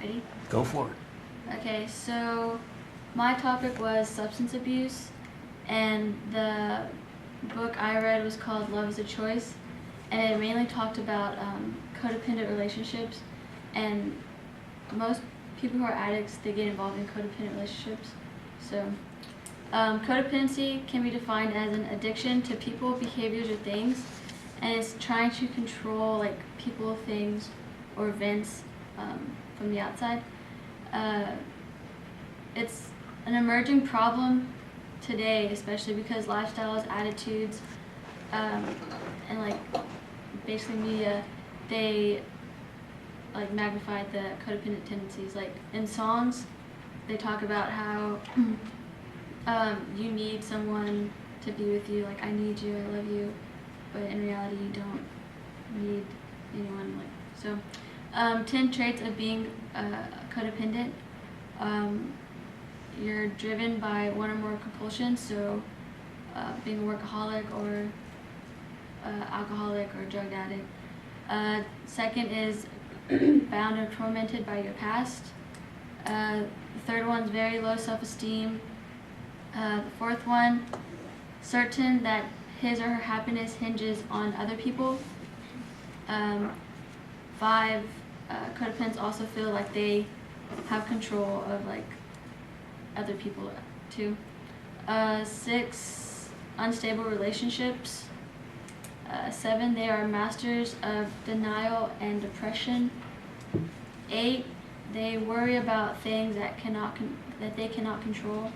Ready? Go for it. Okay, so my topic was substance abuse, and the book I read was called Love is a Choice, and it mainly talked about codependent relationships, and most people who are addicts, they get involved in codependent relationships. So codependency can be defined as an addiction to people, behaviors, or things, and it's trying to control like people, things, or events from the outside. It's an emerging problem today, especially because lifestyles, attitudes, and like basically media, they like magnify the codependent tendencies. Like in songs, they talk about how you need someone to be with you. Like I need you, I love you, but in reality you don't need anyone. Like so, 10 traits of being codependent. You're driven by one or more compulsions, so being a workaholic or alcoholic or drug addict. Second is bound or tormented by your past. The third one's very low self-esteem. The fourth one, certain that his or her happiness hinges on other people. 5, codependents also feel like they have control of like other people too. 6, unstable relationships. 7, they are masters of denial and depression. 8, they worry about things that they cannot control.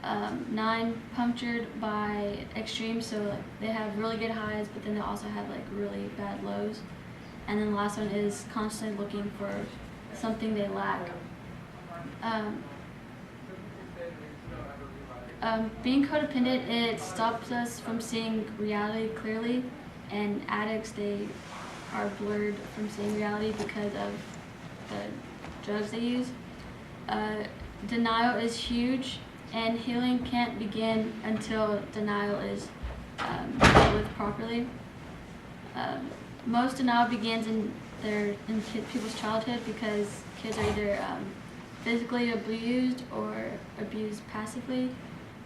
9, punctured by extremes, so like they have really good highs, but then they also have like really bad lows. And then the last one is constantly looking for something they lack. Being codependent, it stops us from seeing reality clearly, and addicts, they are blurred from seeing reality because of the drugs they use. Denial is huge, and healing can't begin until denial is dealt with properly. Most denial begins in people's childhood because kids are either physically abused or abused passively.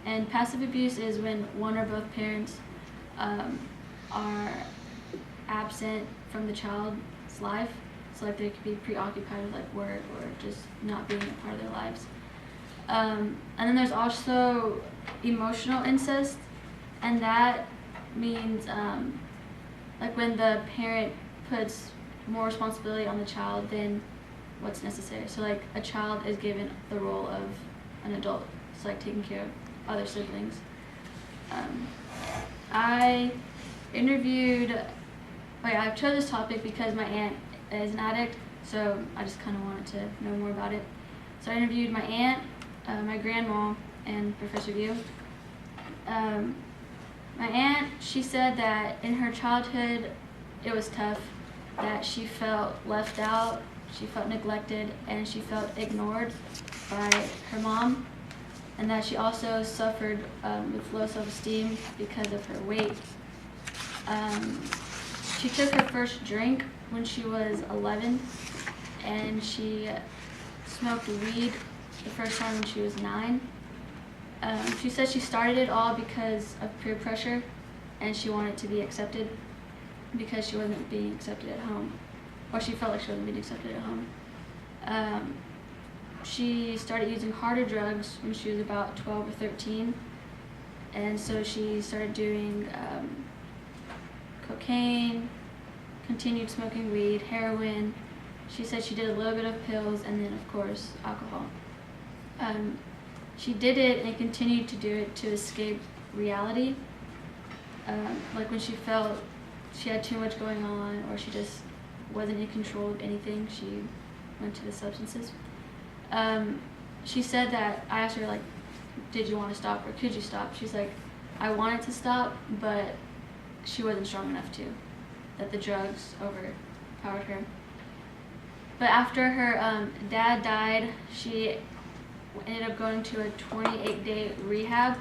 And passive abuse is when one or both parents are absent from the child's life. So like they could be preoccupied with like work or just not being a part of their lives. And then there's also emotional incest, and that means like when the parent puts more responsibility on the child than what's necessary. So like a child is given the role of an adult, so like taking care of other siblings. I chose this topic because my aunt is an addict, so I just kind of wanted to know more about it. So I interviewed my aunt, my grandma, and Professor View. My aunt, she said that in her childhood it was tough, that she felt left out, she felt neglected, and she felt ignored by her mom, and that she also suffered with low self-esteem because of her weight. She took her first drink when she was 11, and she smoked weed the first time when she was 9. She said she started it all because of peer pressure, and she wanted to be accepted because she wasn't being accepted at home, or she felt like she wasn't being accepted at home. She started using harder drugs when she was about 12 or 13, and so she started doing cocaine, continued smoking weed, heroin. She said she did a little bit of pills, and then of course alcohol. She did it and continued to do it to escape reality. Like when she felt she had too much going on, or she just wasn't in control of anything, she went to the substances. She said that, I asked her like, did you want to stop or could you stop? She's like, I wanted to stop, but she wasn't strong enough to, that the drugs overpowered her. But after her dad died, she ended up going to a 28-day rehab,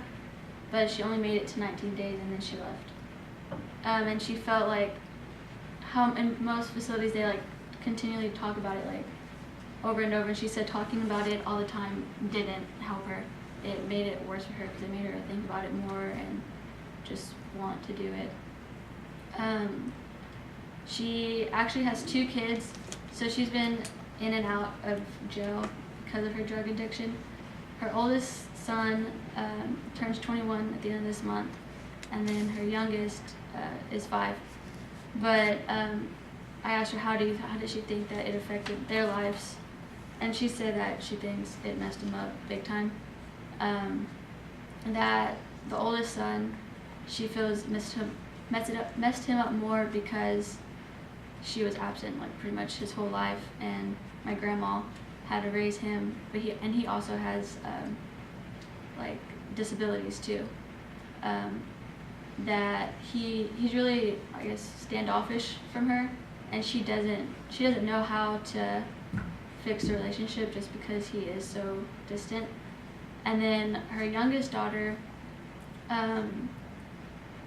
but she only made it to 19 days and then she left. And she felt like, how in most facilities they like continually talk about it, like over and over. And she said talking about it all the time didn't help her. It made it worse for her because it made her think about it more and just want to do it. She actually has 2 kids, so she's been in and out of jail because of her drug addiction. Her oldest son turns 21 at the end of this month, and then her youngest is 5. But I asked her how did she think that it affected their lives, and she said that she thinks it messed them up big time. That the oldest son, she feels messed him up more because she was absent like pretty much his whole life, and my grandma had to raise him, but he also has like disabilities too. That he's really, I guess, standoffish from her, and she doesn't know how to fix the relationship just because he is so distant. And then her youngest daughter,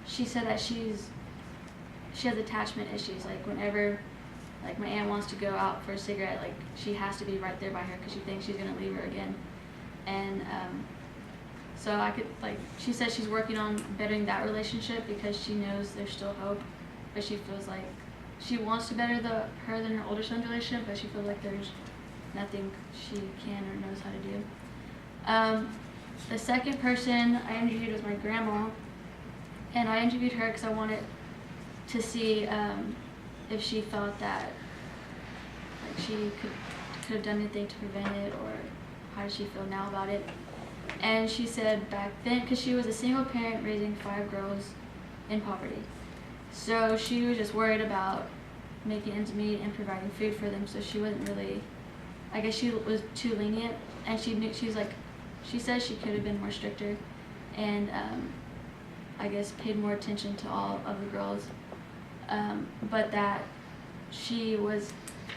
she said that she has attachment issues. Like whenever, like my aunt wants to go out for a cigarette, like she has to be right there by her because she thinks she's gonna leave her again. And so she says she's working on bettering that relationship because she knows there's still hope, but she feels like she wants to better her and her older son's relationship, but she feels like there's nothing she can or knows how to do. The second person I interviewed was my grandma, and I interviewed her because I wanted to see if she thought that like she could have done anything to prevent it, or how does she feel now about it. And she said back then, because she was a single parent raising 5 girls in poverty, so she was just worried about making ends meet and providing food for them, so she wasn't really, I guess she was too lenient, and she says she could have been more stricter and I guess paid more attention to all of the girls, but that she was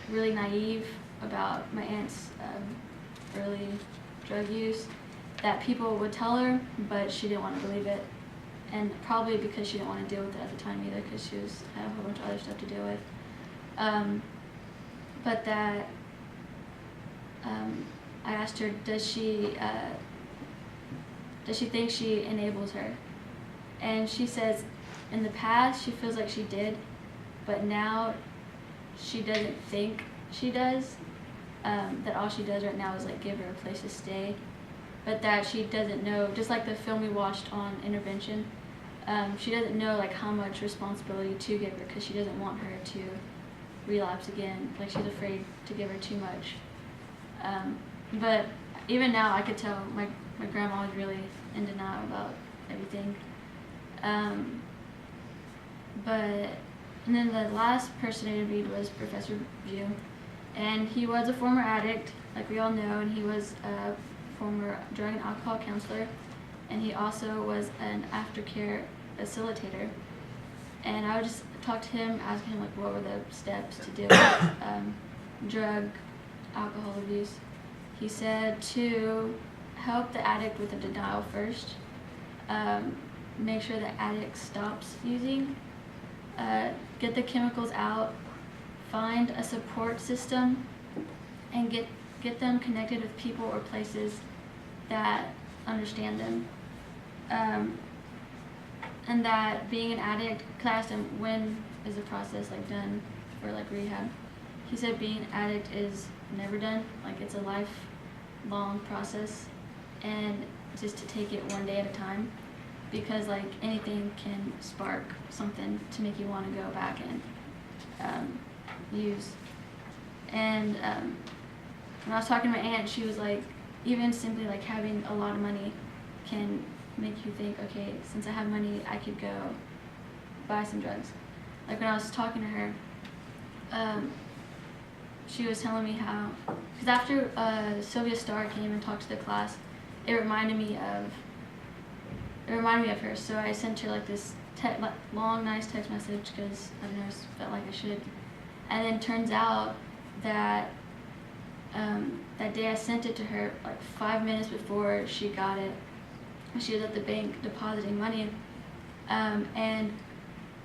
really naive about my aunt's early drug use, that people would tell her, but she didn't want to believe it, and probably because she didn't want to deal with it at the time either, because she had a whole bunch of other stuff to deal with. But that I asked her, does she think she enables her? And she says in the past she feels like she did, but now she doesn't think she does. That all she does right now is like give her a place to stay, but that she doesn't know, just like the film we watched on intervention, she doesn't know like how much responsibility to give her, because she doesn't want her to relapse again. Like she's afraid to give her too much. But even now I could tell my grandma was really in denial about everything. And then the last person I interviewed was Professor View, and he was a former addict, like we all know, and he was a former drug and alcohol counselor, and he also was an aftercare facilitator. And I would just talk to him, ask him like what were the steps to deal with drug, alcohol abuse. He said to help the addict with the denial first, make sure the addict stops using, get the chemicals out, find a support system, and get them connected with people or places that understand them. And that being an addict, because I asked him when is the process like done for like rehab. He said being an addict is never done, like it's a lifelong process, and just to take it one day at a time, because like anything can spark something to make you want to go back and use. And when I was talking to my aunt, she was like, even simply like having a lot of money can make you think, okay, since I have money, I could go buy some drugs. Like when I was talking to her, she was telling me how, because after Sylvia Starr came and talked to the class, it reminded me of her. So I sent her like this long, nice text message, because I don't know, I felt like I should. And then turns out that that day I sent it to her like 5 minutes before she got it. She was at the bank depositing money, and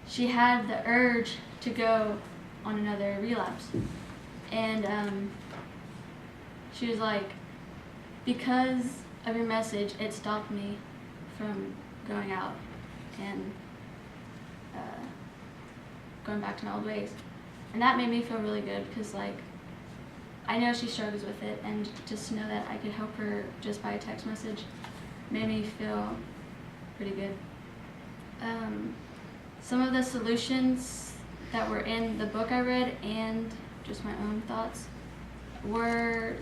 she had the urge to go on another relapse. And she was like, because of your message, it stopped me from going out and going back to my old ways. And that made me feel really good because, like, I know she struggles with it, and just to know that I could help her just by a text message made me feel pretty good. Some of the solutions that were in the book I read and just my own thoughts were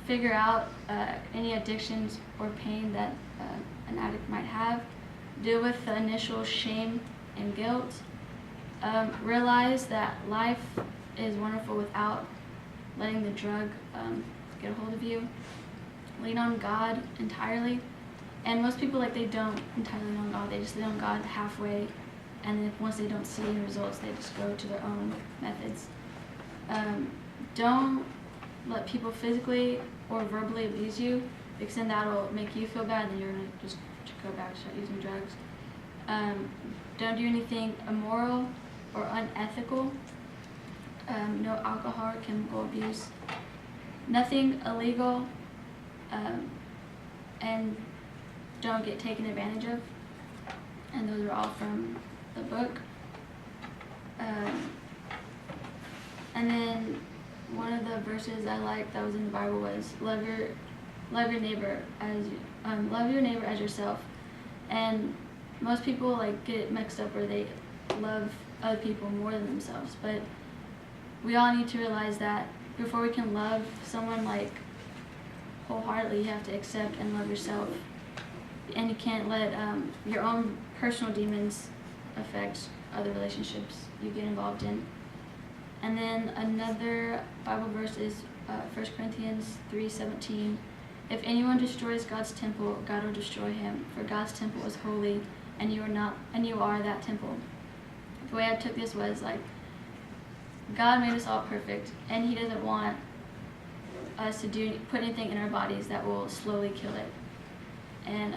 figure out any addictions or pain that an addict might have, deal with the initial shame and guilt, realize that life is wonderful without letting the drug get a hold of you, lean on God entirely. And most people, like, they don't entirely lean on God, they just lean on God halfway, and then once they don't see any results, they just go to their own methods. Don't let people physically or verbally abuse you, because then that'll make you feel bad, and then you're going to just go back to start using drugs. Don't do anything immoral or unethical. No alcohol or chemical abuse. Nothing illegal, and don't get taken advantage of. And those are all from the book. And then one of the verses I liked that was in the Bible was love your neighbor as yourself. And most people, like, get it mixed up where they love other people more than themselves, but we all need to realize that before we can love someone, like, wholeheartedly, you have to accept and love yourself, and you can't let your own personal demons affect other relationships you get involved in. And then another Bible verse is 1 Corinthians 3:17. If anyone destroys God's temple, God will destroy him, for God's temple is holy, and you are that temple. The way I took this was, like, God made us all perfect, and He doesn't want us to put anything in our bodies that will slowly kill it. And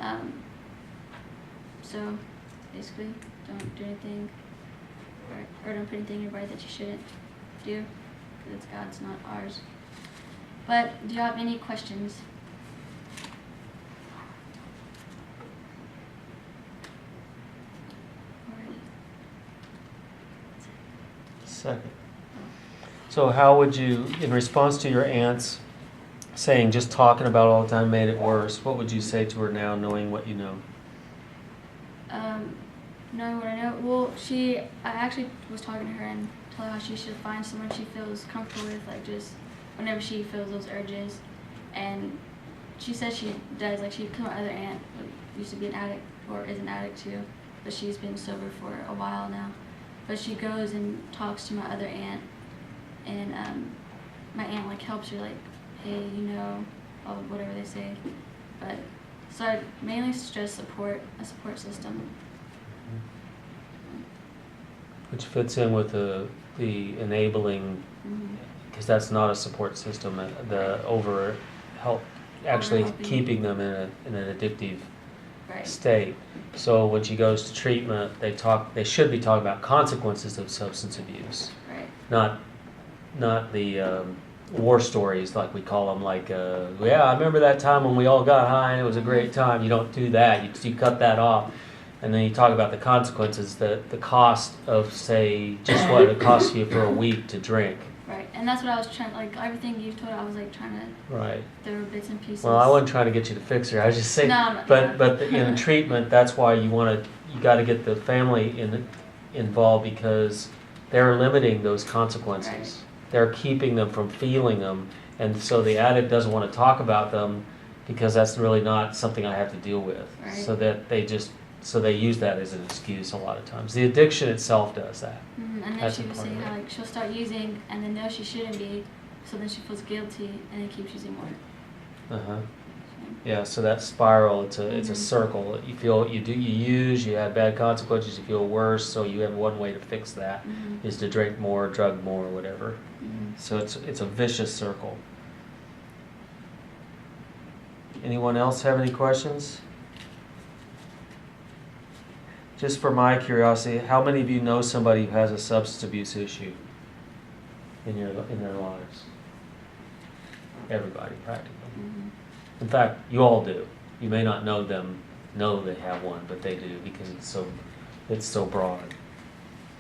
so basically, don't do anything, or don't put anything in your body that you shouldn't do, because it's God's, not ours. But do you have any questions? Second. So how would you, in response to your aunt's saying just talking about all the time made it worse, what would you say to her now, knowing what you know? Knowing what I know, well, I actually was talking to her and told her how she should find someone she feels comfortable with, like, just whenever she feels those urges. And she says she does, like, my other aunt used to be an addict, or is an addict too, but she's been sober for a while now. But she goes and talks to my other aunt, and my aunt, like, helps her, like, hey, whatever they say. But so I mainly stress a support system. Which fits in with the enabling, because that's not a support system. The actually keeping them in an addictive state. So when she goes to treatment, they should be talking about consequences of substance abuse, not the war stories, like we call them, like yeah, I remember that time when we all got high and it was a great time. You don't do that. You cut that off. And then you talk about the consequences, the cost of, say, just what it costs you for a week to drink. Right, and that's what I was trying, like, everything you've told, I was, like, trying to throw bits and pieces. Well, I wasn't trying to get you to fix her. I was just saying, but in treatment, that's why you got to get the family involved, because they're limiting those consequences. Right. They're keeping them from feeling them, and so the addict doesn't want to talk about them because that's really not something I have to deal with. Right. So they use that as an excuse a lot of times. The addiction itself does that. Mm-hmm. And then she was saying how, like, she'll start using and then know she shouldn't be, so then she feels guilty and then keeps using more. Yeah, so that spiral, it's a circle. You feel you use, you have bad consequences, you feel worse, so you have one way to fix that is to drink more, drug more, whatever. So it's a vicious circle. Anyone else have any questions? Just for my curiosity, how many of you know somebody who has a substance abuse issue in their lives? everybody practically. Mhm. In fact, you all do. You may not know they have one, but they do because it's so broad.